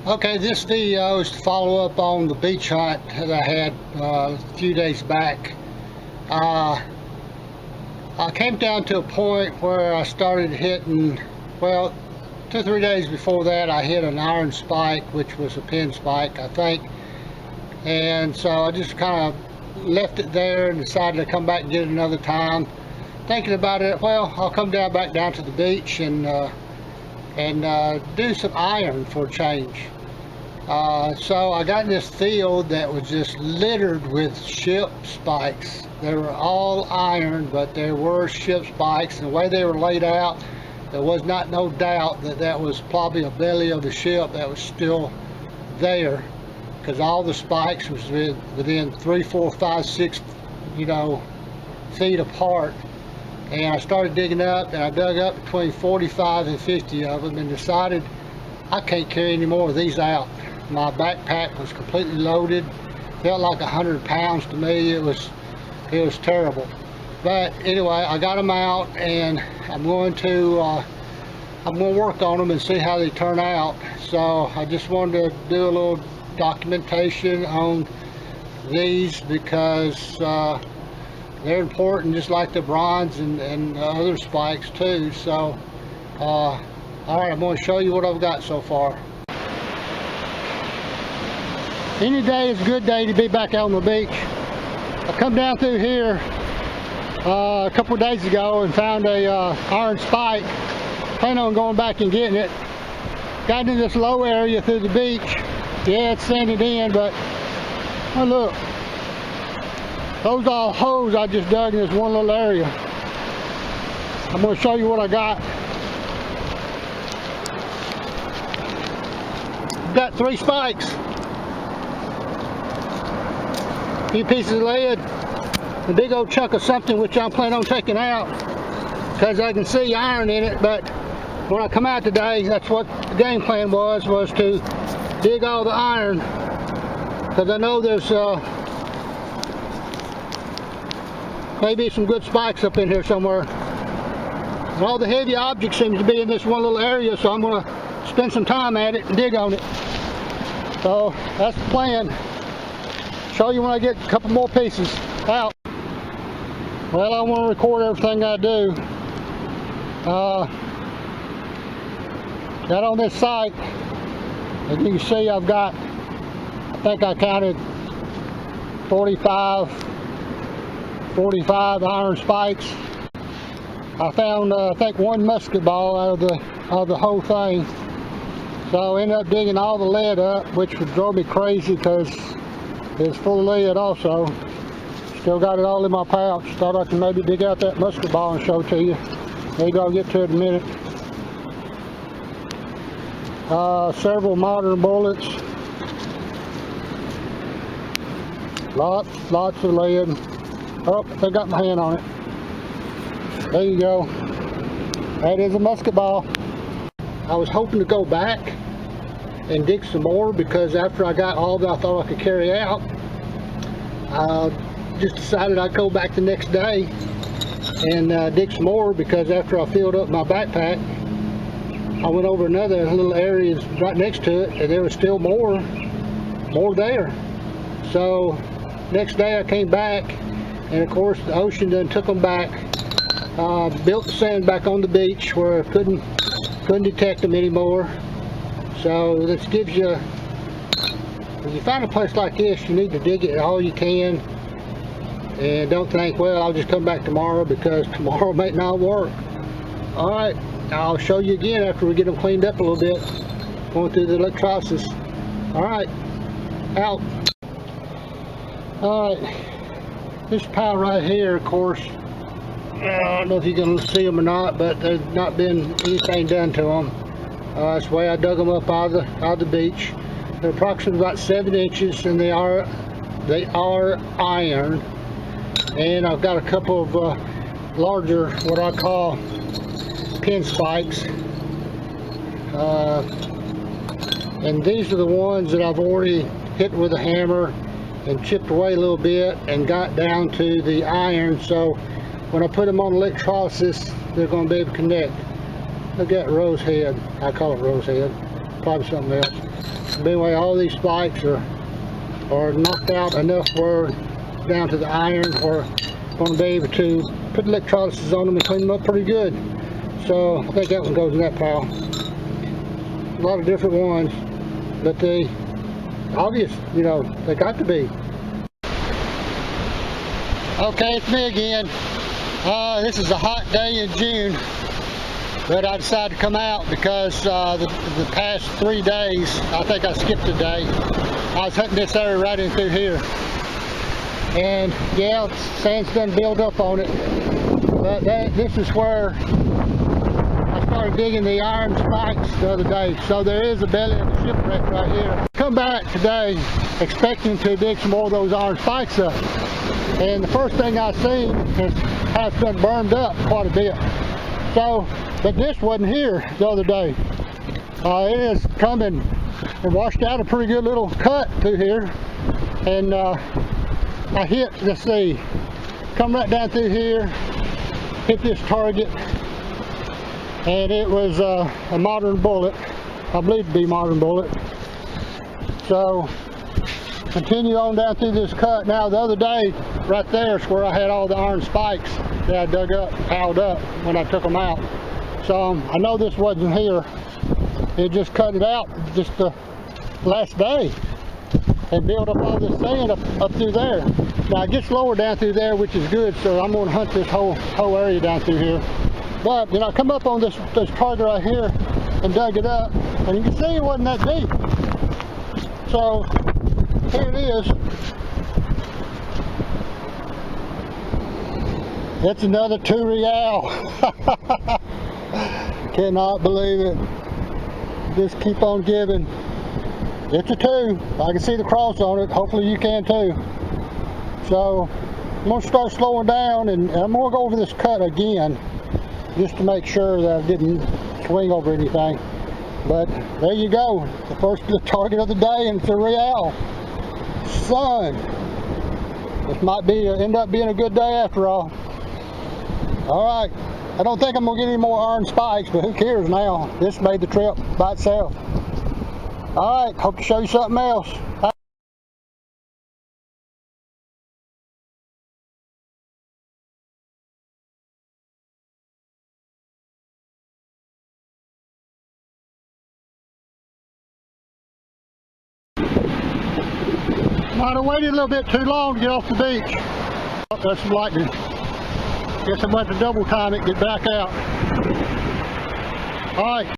Okay, this video is to follow up on the beach hunt that I had a few days back. I came down to a point where I started hitting, well, 2 or 3 days before that I hit an iron spike, which was a pin spike, I think. And so I just kind of left it there and decided to come back and get it another time. Thinking about it, well, I'll come back down to the beach and do some iron for a change. So I got in this field that was just littered with ship spikes. They were all iron, but there were ship spikes, and the way they were laid out, there was no doubt that that was probably a belly of the ship that was still there, because all the spikes was within 3, 4, 5, 6 feet apart. And I started digging up, and I dug up between 45 and 50 of them and decided I can't carry any more of these out. My backpack was completely loaded, felt like 100 pounds to me. It was terrible. But anyway, I got them out, and I'm going to work on them and see how they turn out. So I just wanted to do a little documentation on these because they're important, just like the bronze and other spikes too. So all right, I'm going to show you what I've got so far. Any day is a good day to be back out on the beach. I come down through here a couple of days ago and found a iron spike. Plan on going back and getting it. Got into this low area through the beach. Yeah, it's sanded in, but oh look, those are all holes I just dug in this one little area. I'm going to show you what I got. Got 3 spikes, a few pieces of lead, a big old chunk of something which I'm planning on taking out because I can see iron in it. But when I come out today, that's what the game plan was to dig all the iron, because I know there's maybe some good spikes up in here somewhere. And all the heavy objects seem to be in this one little area, so I'm going to spend some time at it and dig on it. So that's the plan. Show you when I get a couple more pieces out. Well, I want to record everything I do. Got on this site, as you can see, I've got, I think I counted 45 iron spikes. I found I think 1 musket ball out of the whole thing. So I ended up digging all the lead up, which would drove me crazy because it's full of lead also. Still got it all in my pouch. Thought I could maybe dig out that musket ball and show it to you. Maybe I'll get to it in a minute. Several modern bullets. Lots of lead. Oh, I got my hand on it. There you go. That is a musket ball. I was hoping to go back and dig some more, because after I got all that I thought I could carry out, I just decided I'd go back the next day and dig some more, because after I filled up my backpack, I went over another little area right next to it, and there was still more there. So next day I came back, and of course the ocean then took them back. Built the sand back on the beach where I couldn't detect them anymore. So this gives you, if you find a place like this, you need to dig it all you can, and don't think, well, I'll just come back tomorrow, because tomorrow may not work. All right, I'll show you again after we get them cleaned up a little bit, going through the electrolysis. All right, out. All right, this pile right here, of course, I don't know if you're going to see them or not, but there's not been anything done to them. That's the way I dug them up out of the beach. They're approximately about 7 inches, and they are iron. And I've got a couple of larger, what I call pin spikes. And these are the ones that I've already hit with a hammer and chipped away a little bit and got down to the iron. So when I put them on electrolysis, they're going to be able to connect. Look at that rose head. I call it rose head. probably something else. But anyway, all these spikes are knocked out enough where down to the iron where I'm going to be able to put electrolysis on them and clean them up pretty good. So I think that one goes in that pile. A lot of different ones, but they obvious, you know, they got to be. Okay, it's me again. This is a hot day in June, but I decided to come out because the past 3 days, I think I skipped a day, I was hunting this area right in through here. And yeah, sand's done build up on it, but this is where I started digging the iron spikes the other day. So there is a belly of a shipwreck right here. Come back today expecting to dig some more of those iron spikes up. And the first thing I seen is how it's been burned up quite a bit. So, but this wasn't here the other day. It is coming and washed out a pretty good little cut through here. And I hit, let's see, come right down through here, hit this target, and it was a modern bullet, I believe to be modern bullet. So continue on down through this cut. Now the other day, right there is where I had all the iron spikes that I dug up, piled up when I took them out. So I know this wasn't here. It just cut it out just the last day and build up all this sand up through there. Now it gets lower down through there, which is good, so I'm going to hunt this whole area down through here. But you know, I come up on this target right here and dug it up, and you can see it wasn't that deep. So here it is. It's another 2 real. Cannot believe it. Just keep on giving. It's a 2. I can see the cross on it. Hopefully you can too. So I'm going to start slowing down, and I'm going to go over this cut again just to make sure that I didn't swing over anything. But there you go. The first target of the day, and it's a real. Son, this might be end up being a good day after all. All right. I don't think I'm going to get any more iron spikes, but who cares now? This made the trip by itself. All right, hope to show you something else. Might have waited a little bit too long to get off the beach. Oh, there's some lightning. Guess I'm going to double time it, get back out. All right.